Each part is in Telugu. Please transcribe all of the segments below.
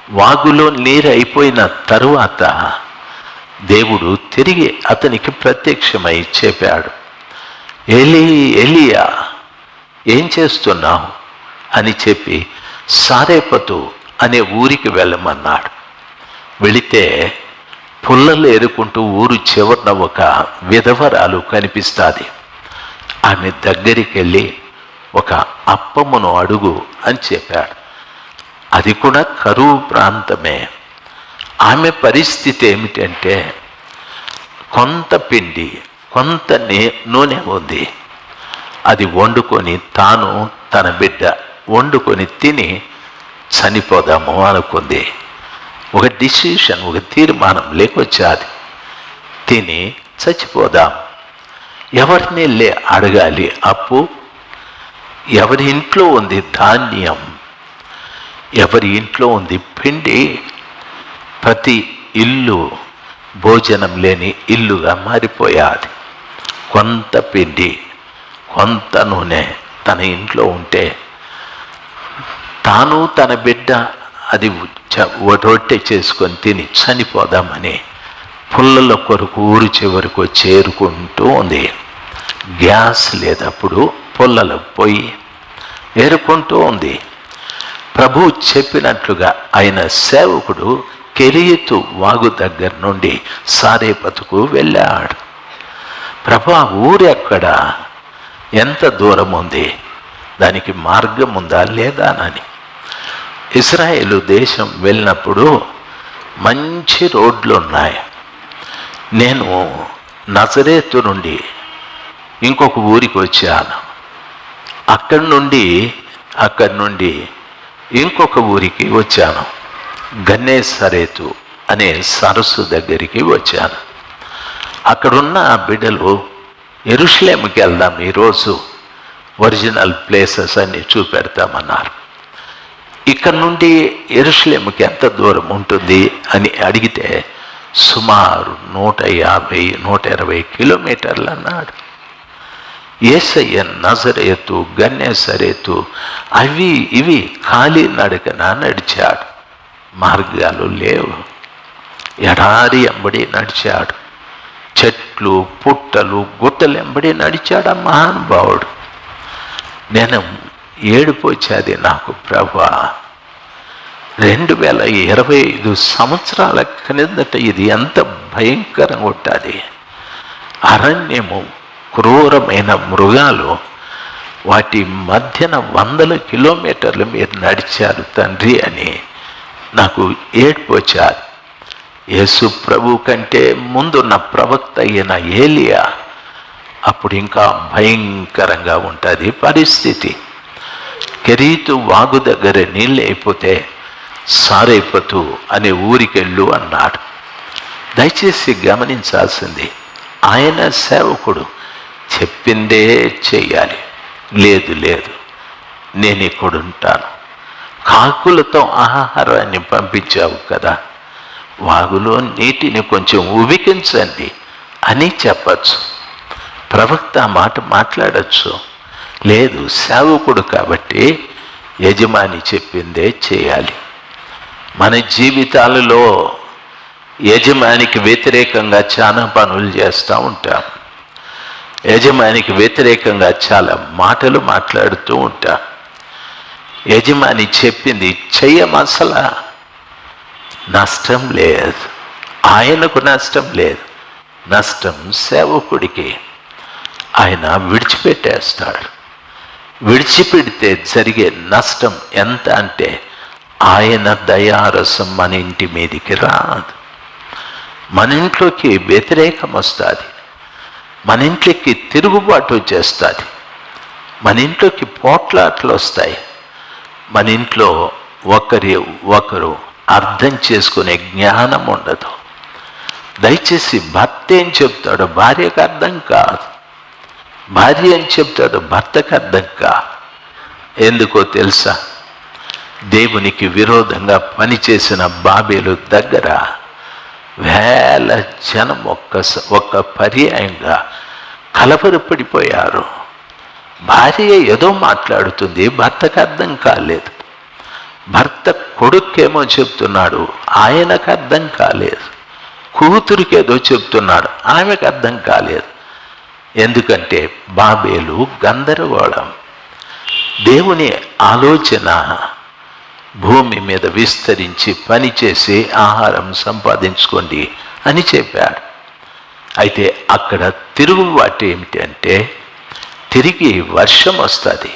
వాగులో నీరు అయిపోయిన తరువాత దేవుడు తిరిగి అతనికి ప్రత్యక్షమై చెప్పాడు, ఏలీ ఏలియా ఏం చేస్తున్నావు అని చెప్పి సారేపతు అనే ఊరికి వెళ్ళమన్నాడు. వెళితే పుల్లలు ఏరుకుంటూ ఊరు చివరన ఒక విధవరాలు కనిపిస్తుంది. ఆమె దగ్గరికి వెళ్ళి ఒక అప్పమును అడుగు అని చెప్పాడు. అది కూడా కరువు ప్రాంతమే. ఆమె పరిస్థితి ఏమిటంటే కొంత పిండి కొంత నూనె ఉంది. అది వండుకొని తాను తన బిడ్డ వండుకొని తిని చనిపోదాము అనుకుంది. ఒక డిసిషన్, ఒక తీర్మానం లేకొచ్చాది. తిని చచ్చిపోదాం. ఎవరిని అడగాలి అప్పు? ఎవరి ఇంట్లో ఉంది ధాన్యం? ఎవరి ఇంట్లో ఉంది పిండి? ప్రతి ఇల్లు భోజనం లేని ఇల్లుగా మారిపోయాది. కొంత పిండి కొంత నూనె తన ఇంట్లో ఉంటే తాను తన బిడ్డ అది రొట్టె చేసుకొని తిని చనిపోదామని పుల్లల కొరకు ఊరు చివరకు చేరుకుంటూ ఉంది. గ్యాస్ లేదప్పుడు పుల్లల పొయ్యి ఏరుకుంటూ ఉంది. ప్రభు చెప్పినట్లుగా ఆయన సేవకుడు కెరీతు వాగు దగ్గర నుండి సారేపతుకు వెళ్ళాడు. ప్రభు ఆ ఊరు ఎక్కడ, ఎంత దూరం ఉంది, దానికి మార్గం ఉందా లేదా అని. ఇశ్రాయేలు దేశం వెళ్ళినప్పుడు మంచి రోడ్లు ఉన్నాయి. నేను నజరేతు నుండి ఇంకొక ఊరికి వచ్చాను. అక్కడి నుండి ఇంకొక ఊరికి వచ్చాను. గన్నేసరేతు అనే సరస్సు దగ్గరికి వచ్చాను. అక్కడున్న బిడ్డలు యెరూషలేముకి వెళ్దాం, ఈరోజు ఒరిజినల్ ప్లేసెస్ అన్ని చూపెడతామన్నారు. ఇక్కడ నుండి యెరూషలేముకి ఎంత దూరం ఉంటుంది అని అడిగితే సుమారు 150-120 కిలోమీటర్లు అన్నాడు. యేసయ్య నజరేతు గన్నేసరేతు అవి ఇవి ఖాళీ నడకన నడిచాడు. మార్గాలు లేవు. ఎడారి ఎంబడి నడిచాడు. చెట్లు పుట్టలు గుట్టలు ఎంబడి నడిచాడు ఆ మహానుభావుడు. నేను ఏడుపు వచ్చేది నాకు, ప్రభువా 2025 సంవత్సరాల క్రిందట ఇది ఎంత భయంకరంగా ఉంటుంది. అరణ్యము, క్రూరమైన మృగాలు, వాటి మధ్యన 100 కిలోమీటర్లు మీరు నడిచారు తండ్రి అని నాకు ఏడుపు వచ్చాది. యేసు ప్రభు కంటే ముందున్న ప్రవక్త అయిన ఏలియా అప్పుడు ఇంకా భయంకరంగా ఉంటుంది పరిస్థితి. కెరీతు వాగు దగ్గర నీళ్ళు అయిపోతే సారేపతు అనే ఊరికెళ్ళు అన్నాడు. దయచేసి గమనించాల్సింది, ఆయన సేవకుడు చెప్పిందే చెయ్యాలి. లేదు నేను ఇక్కడుంటాను, కాకులతో ఆహారాన్ని పంపించావు కదా, వాగులో నీటిని కొంచెం ఉబికించండి అని చెప్పచ్చు. ప్రవక్త మాట మాట్లాడచ్చు. లేదు, సేవకుడు కాబట్టి యజమాని చెప్పిందే చేయాలి. మన జీవితాలలో యజమానికి వ్యతిరేకంగా చాలా పనులు చేస్తూ ఉంటాం. యజమానికి వ్యతిరేకంగా చాలా మాటలు మాట్లాడుతూ ఉంటాం. యజమాని చెప్పింది చెయ్యమసలా, నష్టం లేదు, ఆయనకు నష్టం లేదు, నష్టం సేవకుడికి. ఆయన విడిచిపెట్టేస్తాడు. విడిచిపెడితే జరిగే నష్టం ఎంత అంటే ఆయన దయారసం మన ఇంటి మీదికి రాదు. మన ఇంట్లోకి వ్యతిరేకం వస్తుంది, మన ఇంట్లోకి తిరుగుబాటు వచ్చేస్తుంది, మన ఇంట్లోకి పోట్లాట్లు వస్తాయి, మన ఇంట్లో ఒకరు అర్థం చేసుకునే జ్ఞానం ఉండదు. దయచేసి భర్త ఏం చెప్తాడో భార్యకు అర్థం కాదు, భార్య ఏం చెప్తాడో భర్తకు అర్థం కాదు. ఎందుకో తెలుసా? దేవునికి విరోధంగా పనిచేసిన బాబేలు దగ్గర వేల జనం ఒక్క పర్యాయంగా కలవరపడిపోయారు. భార్య ఏదో మాట్లాడుతుంది, భర్తకు అర్థం కాలేదు. భర్త కొడుకేమో చెప్తున్నాడు, ఆయనకు అర్థం కాలేదు. కూతురికి ఏదో చెప్తున్నాడు, ఆమెకు అర్థం కాలేదు. ఎందుకంటే బాబేలు గందరగోళం. దేవుని ఆలోచన భూమి మీద విస్తరించి పనిచేసి ఆహారం సంపాదించుకోండి అని చెప్పాడు. అయితే అక్కడ తిరుగుబాటు ఏమిటంటే తిరిగి వర్షం వస్తుంది.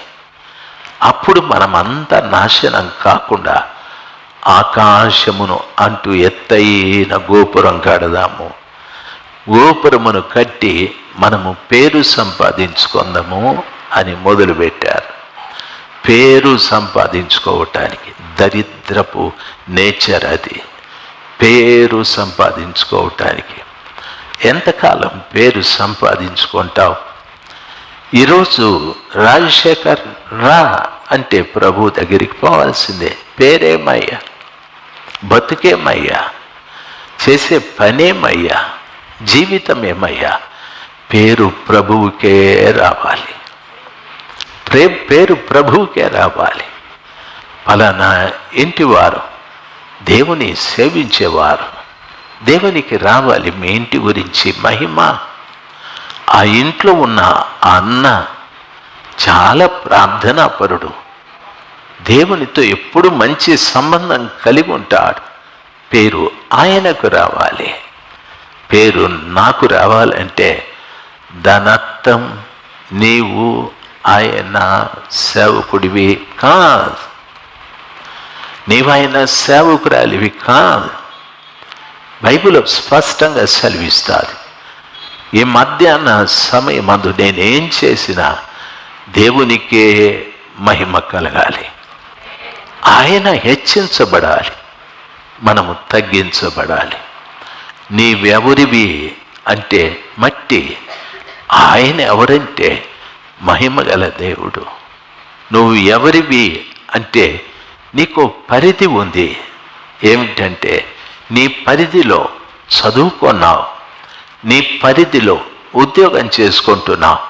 అప్పుడు మనమంతా నాశనం కాకుండా ఆకాశమును అంటూ ఎత్తైన గోపురం కడదాము, గోపురమును కట్టి మనము పేరు సంపాదించుకుందాము అని మొదలుపెట్టారు. పేరు సంపాదించుకోవటానికి దరిద్రపు నేచర్ అది. పేరు సంపాదించుకోవటానికి ఎంతకాలం పేరు సంపాదించుకుంటావు? ఈరోజు రాజశేఖర్ రా అంటే ప్రభు దగ్గరికి పోవాల్సిందే. పేరేమయ్యా, బతుకేమయ్యా, చేసే పనేమయ్యా, జీవితం ఏమయ్యా? పేరు ప్రభువుకే రావాలి. పేరు ప్రభువుకే రావాలి. ఫలానా ఇంటివారు, దేవుని సేవించేవారు, దేవునికి రావాలి మీ ఇంటి గురించి మహిమ. ఆ ఇంట్లో ఉన్న ఆ అన్న చాలా ప్రార్థనాపరుడు, దేవునితో ఎప్పుడు మంచి సంబంధం కలిగి ఉంటాడు. పేరు ఆయనకు రావాలి. పేరు నాకు రావాలంటే దానర్థం నీవు ఆయన సేవకుడివి కాదు, నీవు ఆయన సేవకురాలివి కాదు. బైబిల్ స్పష్టంగా సెలవిస్తుంది. ఈ మధ్యాహ్న సమయమందు నేనేం చేసినా దేవునికే మహిమ కలగాలి. ఆయన హెచ్చించబడాలి, మనము తగ్గించబడాలి. నీవెవరివి అంటే మట్టి, ఆయన ఎవరంటే మహిమ గల దేవుడు. నువ్వు ఎవరివి అంటే నీకు పరిధి ఉంది. ఏమిటంటే నీ పరిధిలో చదువుకున్నావు, నీ పరిధిలో ఉద్యోగం చేసుకుంటున్నావు,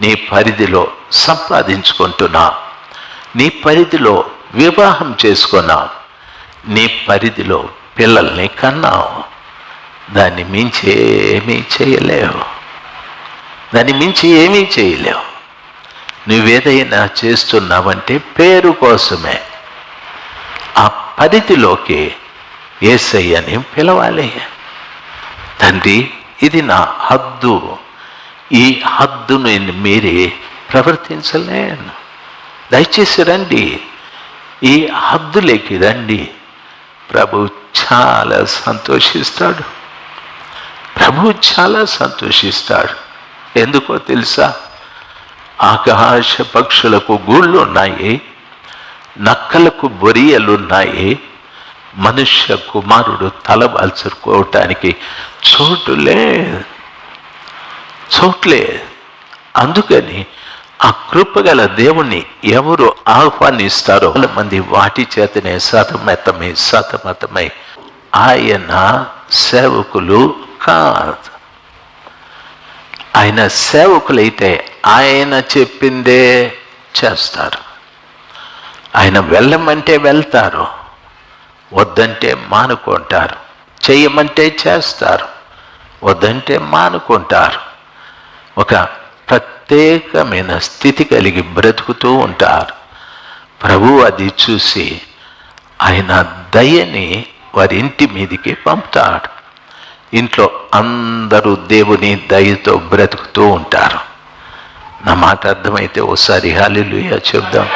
నీ పరిధిలో సంపాదించుకుంటున్నావు, నీ పరిధిలో వివాహం చేసుకున్నావు, నీ పరిధిలో పిల్లల్ని కన్నావు. దాన్ని మించి ఏమీ చేయలేవు, దాన్ని మించి ఏమీ చేయలేవు. నువ్వేదైనా చేస్తున్నావంటే పేరు కోసమే. ఆ పరిధిలోకి యేసయ్యని పిలవాలి. తండ్రి, ఇది నా హద్దు, ఈ హద్దును మీరి ప్రవర్తించలేను, దయచేసి రండి, ఈ హద్దులోకి రండి. ప్రభు చాలా సంతోషిస్తాడు, ప్రభు చాలా సంతోషిస్తాడు. ఎందుకో తెలుసా? ఆకాశ పక్షులకు గూళ్ళు ఉన్నాయి, నక్కలకు బొరియలున్నాయి, మనుష్య కుమారుడు తలవాల్చుకోవటానికి చోటులేదు. అందుకని ఆ కృపగల దేవుణ్ణి ఎవరు ఆహ్వానిస్తారో మంది వాటి చేతనే సతమతమై ఆయన సేవకులు కాదు. ఆయన సేవకులైతే ఆయన చెప్పిందే చేస్తారు. ఆయన వెళ్ళమంటే వెళ్తారు, వద్దంటే మానుకుంటారు. చెయ్యమంటే చేస్తారు, వద్దంటే మానుకుంటారు. ఒక ప్రత్యేకమైన స్థితి కలిగి బ్రతుకుతూ ఉంటారు. ప్రభు అది చూసి ఆయన దయని వారి ఇంటి మీదికి పంపుతాడు. ఇంట్లో అందరూ దేవుని దయతో బ్రతుకుతూ ఉంటారు. నా మాట అర్థమైతే ఓసారి హల్లెలూయా చెప్దాం.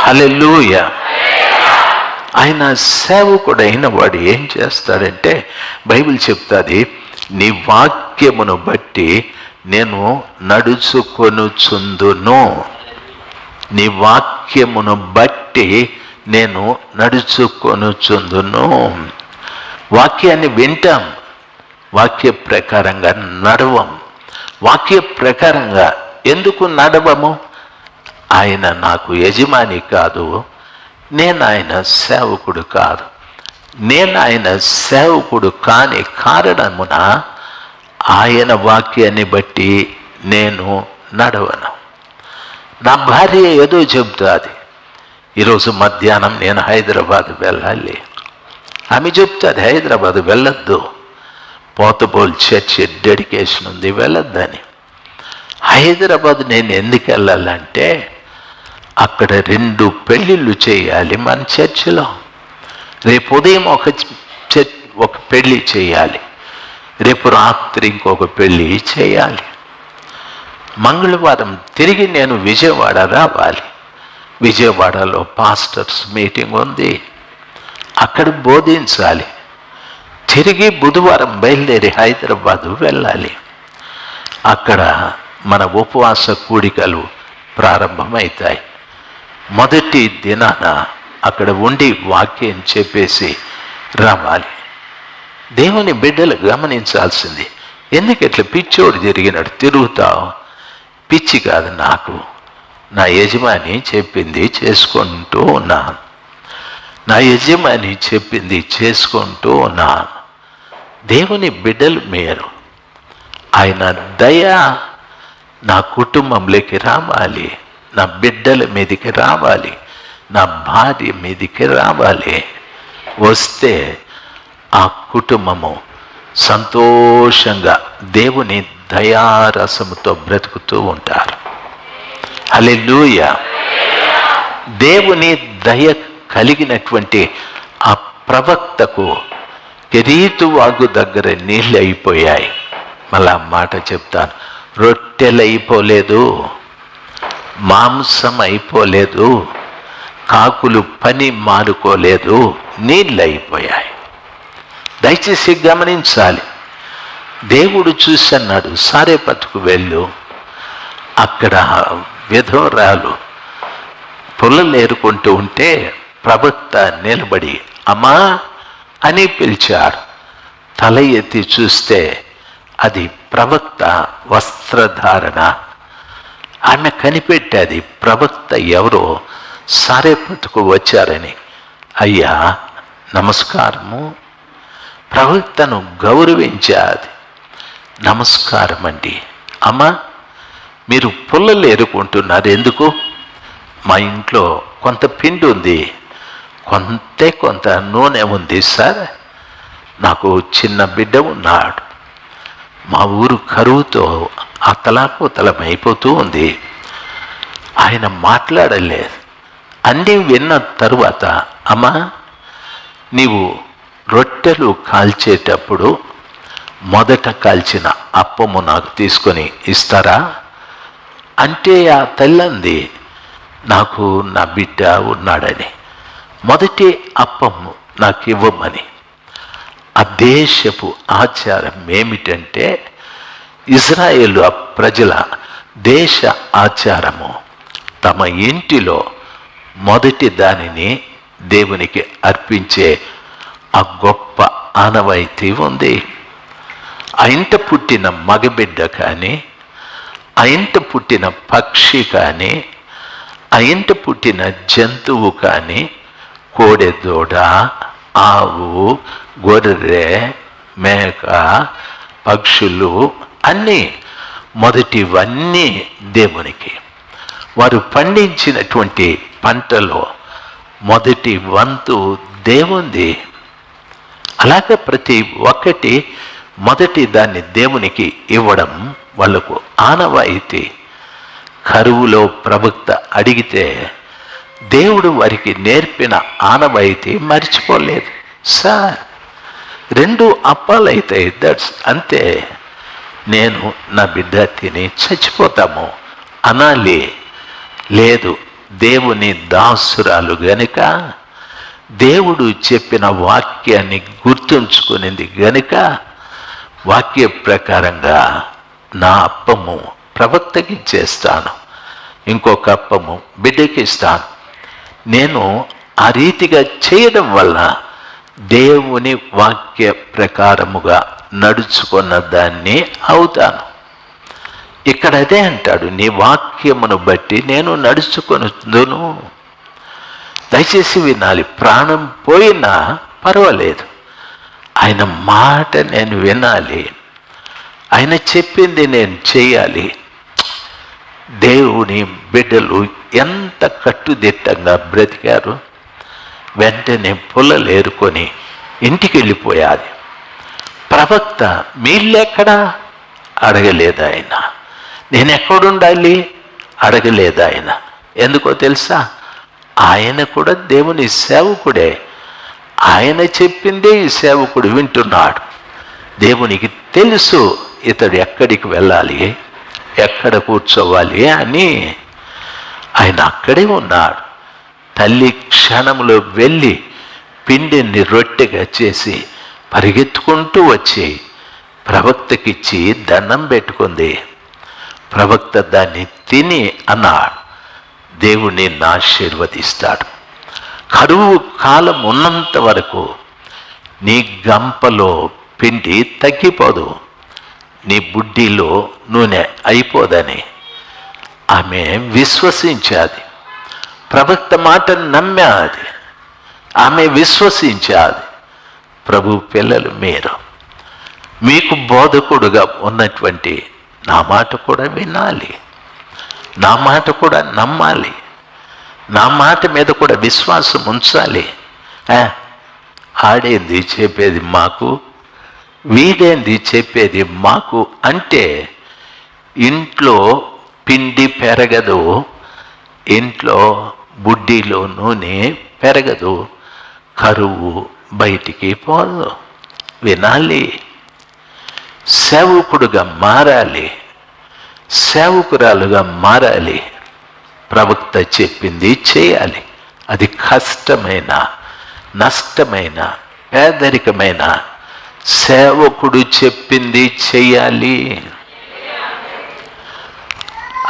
హల్లెలూయా. ఆయన సేవకుడైన వాడు ఏం చేస్తాడంటే బైబిల్ చెప్తాది, నీ వాక్యమును బట్టి నేను నడుచుకొనుచుందును. నీ వాక్యమును బట్టి నేను నడుచుకొనుచుందును. వాక్యాన్ని వింటాం, వాక్య ప్రకారంగా నడవం. వాక్య ప్రకారంగా ఎందుకు నడవము? ఆయన నాకు యజమాని కాదు, నేను ఆయన సేవకుడు కాదు. నేను ఆయన సేవకుడు కాని కారణమున ఆయన వాక్యాన్ని బట్టి నేను నడవను. నా భార్య ఏదో చెబుతుంది, ఈరోజు మధ్యాహ్నం నేను హైదరాబాద్ వెళ్ళాలి. ఆమె చెప్తాది హైదరాబాద్ వెళ్ళొద్దు, పోతపోల్ చర్చి డెడికేషన్ ఉంది, వెళ్ళొద్దని. హైదరాబాద్ నేను ఎందుకు వెళ్ళాలంటే అక్కడ 2 పెళ్ళిళ్ళు చేయాలి మన చర్చిలో. రేపు ఉదయం ఒక పెళ్ళి చేయాలి, రేపు రాత్రి ఇంకొక పెళ్ళి చేయాలి. మంగళవారం తిరిగి నేను విజయవాడ రావాలి. విజయవాడలో పాస్టర్స్ మీటింగ్ ఉంది, అక్కడ బోధించాలి. తిరిగి బుధవారం బయలుదేరి హైదరాబాదు వెళ్ళాలి. అక్కడ మన ఉపవాస కూడికలు ప్రారంభమవుతాయి. మొదటి దినాన అక్కడ ఉండి వాక్యం చెప్పేసి రావాలి. దేవుని బిడ్డలు గమనించాల్సింది, ఎందుకు ఇట్లా పిచ్చోడు తిరిగినట్టు తిరుగుతావు? పిచ్చి కాదు నాకు, నా యజమాని చెప్పింది చేసుకుంటూ ఉన్నాను. నా యజమాని చెప్పింది చేసుకుంటూ ఉన్నాను. దేవుని బిడ్డలు మీరు, ఆయన దయ నా కుటుంబంలోకి రావాలి, నా బిడ్డల మీదకి రావాలి, నా భార్య మీదకి రావాలి. వస్తే ఆ కుటుంబము సంతోషంగా దేవుని దయారసముతో బ్రతుకుతూ ఉంటారు. హల్లెలూయా. దేవుని దయ కలిగినటువంటి ఆ ప్రవక్తకు కెరీతు వాగు దగ్గర నీళ్ళు అయిపోయాయి. మళ్ళా మాట చెప్తాను, రొట్టెలు అయిపోలేదు, మాంసం అయిపోలేదు, కాకులు పని మానుకోలేదు, నీళ్ళు అయిపోయాయి. దయచేసి గమనించాలి. దేవుడు చూసన్నాడు, సారేపతుకు వెళ్ళు, అక్కడ విధవరాలు పుల్లలు ఏరుకుంటూ ఉంటే ప్రవక్త నిలబడి అమ్మా అని పిలిచాడు. తల ఎత్తి చూస్తే అది ప్రవక్త వస్త్రధారణ. ఆమె కనిపెట్టేది ప్రవక్త ఎవరో సారేపతుకు వచ్చారని. అయ్యా నమస్కారము, ప్రవక్తను గౌరవించాది. నమస్కారం అండి. అమ్మా మీరు పుల్లలు ఏరుకుంటున్నారు ఎందుకు? మా ఇంట్లో కొంత పిండి ఉంది, కొంత నూనె ఉంది సార్. నాకు చిన్న బిడ్డ ఉన్నాడు, మా ఊరు కరువుతో అతలాకుతలమైపోతూ ఉంది. ఆయన మాట్లాడలేదు. అన్నీ విన్న తరువాత అమ్మా నీవు రొట్టెలు కాల్చేటప్పుడు మొదట కాల్చిన అప్పము నాకు తీసుకొని ఇస్తారా అంటే ఆ తల్లంది నాకు నా బిడ్డ ఉన్నాడని, మొదటి అప్పము నాకు ఇవ్వమని. ఆ దేశపు ఆచారం ఏమిటంటే ఇజ్రాయేలు ప్రజల దేశ ఆచారము, తమ ఇంటిలో మొదటి దానిని దేవునికి అర్పించే ఆ గొప్ప ఆనవాయితీ ఉంది. ఆ ఇంట పుట్టిన మగబిడ్డ కానీ, ఆ ఇంట పుట్టిన పక్షి కానీ, ఆ ఇంట పుట్టిన జంతువు కానీ, కోడెదూడ, ఆవు, గొర్రె, మేక, పక్షులు అన్నీ మొదటివన్నీ దేవునికి. వారు పండించినటువంటి పంటలో మొదటి వంతు దేవుంది. అలాగే ప్రతి ఒక్కటి మొదటి దాన్ని దేవునికి ఇవ్వడం వాళ్ళకు ఆనవాయితీ. కరువులో ప్రవక్త అడిగితే దేవుడు వారికి నేర్పిన ఆనవాయితీ మర్చిపోలేదు. సార్ 2 అప్పాలు అవుతాయి, దట్స్ అంతే, నేను నా బిడ్డ తిని చచ్చిపోతాము అనాలి. లేదు, దేవుని దాసురాలు గనుక, దేవుడు చెప్పిన వాక్యాన్ని గుర్తుంచుకునింది గనుక వాక్య ప్రకారంగా నా అప్పము ప్రవక్తకి ఇచ్చేస్తాను, ఇంకొక అప్పము బిడ్డకి ఇస్తాను. నేను ఆ రీతిగా చేయడం వల్ల దేవుని వాక్య ప్రకారముగా నడుచుకున్న దాన్ని అవుతాను. ఇక్కడ అదే అంటాడు, నీ వాక్యమును బట్టి నేను నడుచుకొనుదును. దయచేసి వినాలి. ప్రాణం పోయినా పర్వాలేదు, ఆయన మాట నేను వినాలి, ఆయన చెప్పింది నేను చేయాలి. దేవుని బిడ్డలు ఎంత కట్టుదిట్టంగా బ్రతికారు. వెంటనే పుల్లలు ఏరుకొని ఇంటికి వెళ్ళిపోయాది. ప్రవక్త మీళ్ళెక్కడా అడగలేదు ఆయన. నేను ఎక్కడుండాలి అడగలేదు ఆయన. ఎందుకో తెలుసా? ఆయన కూడా దేవుని సేవకుడే. ఆయన చెప్పిందే ఈ సేవకుడు వింటున్నాడు. దేవునికి తెలుసు ఇతడు ఎక్కడికి వెళ్ళాలి, ఎక్కడ కూర్చోవాలి అని. ఆయన అక్కడే ఉన్నాడు. తల్లి క్షణంలో వెళ్ళి పిండిని రొట్టెగా చేసి పరిగెత్తుకుంటూ వచ్చి ప్రవక్తకిచ్చి దండం పెట్టుకుంది. ప్రవక్త దాన్ని తిని అన్నాడు, దేవుడు నిన్ను ఆశీర్వదిస్తాడు. కరువు కాలం ఉన్నంత వరకు నీ గంపలో పిండి తగ్గిపోదు, నీ బుడ్డిలో నూనె అయిపోదని ఆమె విశ్వసించాది. ప్రవక్త మాటను నమ్మాది, ఆమె విశ్వసించాది. ప్రభు పిల్లలు మీరు, మీకు బోధకుడుగా ఉన్నటువంటి నా మాట కూడా వినాలి, నా మాట కూడా నమ్మాలి, నా మాట మీద కూడా విశ్వాసం ఉంచాలి. ఆడేంది చెప్పేది మాకు, వీడేంది చెప్పేది మాకు అంటే ఇంట్లో పిండి పెరగదు, ఇంట్లో బుడ్డిలో నూనె పెరగదు, కరువు బయటికి పోదు. వినాలి, సేవకుడుగా మారాలి, సేవకురాలుగా మారాలి. ప్రవక్త చెప్పింది చేయాలి. అది కష్టమైన, నష్టమైన, పేదరికమైన సేవకుడు చెప్పింది చెయ్యాలి.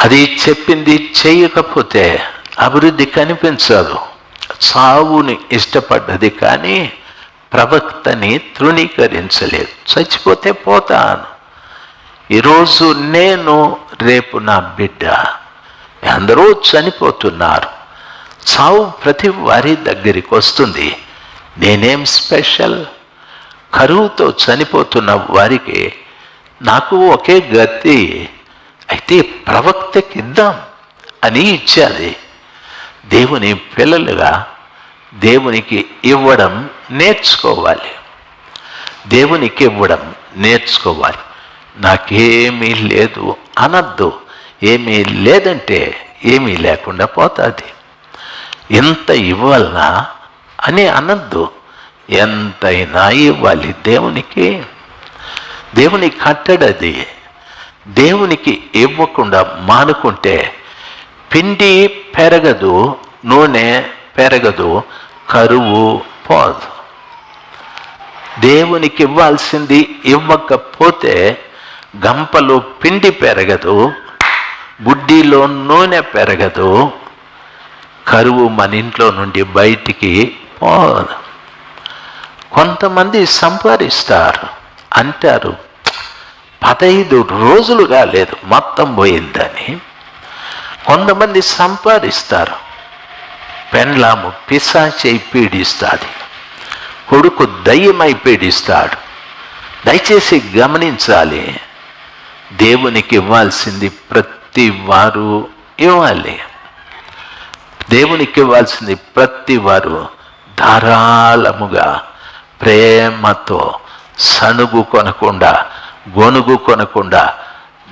అది చెప్పింది చేయకపోతే అభివృద్ధి కనిపించదు. సావుని ఇష్టపడ్డది కానీ ప్రవక్తని తృణీకరించలేదు. చచ్చిపోతే పోతాను, ఈరోజు నేను, రేపు నా బిడ్డ, అందరూ చనిపోతున్నారు. చావు ప్రతి వారి దగ్గరికి వస్తుంది. నేనేం స్పెషల్? కరువుతో చనిపోతున్న వారికి నాకు ఒకే గతి. అయితే ప్రవక్తకి ఇద్దాం అని ఇచ్చేది. దేవుని పిల్లలుగా దేవునికి ఇవ్వడం నేర్చుకోవాలి, దేవునికి ఇవ్వడం నేర్చుకోవాలి. నాకేమీ లేదు అనద్దు. ఏమీ లేదంటే ఏమీ లేకుండా పోతుంది. ఎంత ఇవ్వాలనా అని అనద్దు. ఎంతైనా ఇవ్వాలి దేవునికి. దేవుని కట్టడది. దేవునికి ఇవ్వకుండా మానుకుంటే పిండి పెరగదు, నూనె పెరగదు, కరువు పోదు. దేవునికి ఇవ్వాల్సింది ఇవ్వకపోతే గంపలో పిండి పెరగదు, బుడ్డిలో నూనె పెరగదు, కరువు మన ఇంట్లో నుండి బయటికి పోదు. కొంతమంది సంపాదిస్తారు అంటారు 15 రోజులు కాలేదు మొత్తం పోయిందని. కొంతమంది సంపాదిస్తారు, పెండ్లాము పిశాచై పీడిస్తుంది, కొడుకు దయ్యమై పీడిస్తాడు. దయచేసి గమనించాలి, దేవునికి ఇవ్వాల్సింది ప్రతి వారు ఇవ్వాలి. దేవునికి ఇవ్వాల్సింది ప్రతి వారు ధారాళముగా ప్రేమతో, సణుగు కొనకుండా, గొనుగు కొనకుండా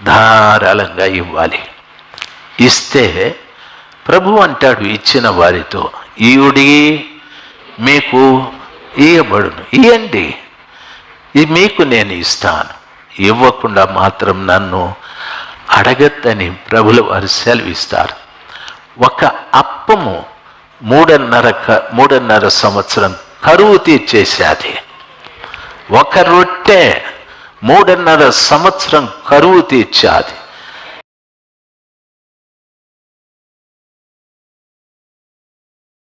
ధారాళంగా ఇవ్వాలి. ఇస్తే ప్రభు అంటాడు ఇచ్చిన వారితో, ఈయుడి మీకు ఇయ్యబడును, ఇయ్యండి, ఇది మీకు నేను ఇస్తాను. ఇవ్వకుండా మాత్రం నన్ను అడగద్దని ప్రభుల వారు సెలవిస్తారు. ఒక అప్పము 3.5 సంవత్సరం కరువు తీర్చేసేది. ఒక రొట్టె 3.5 సంవత్సరం కరువు తీర్చాది.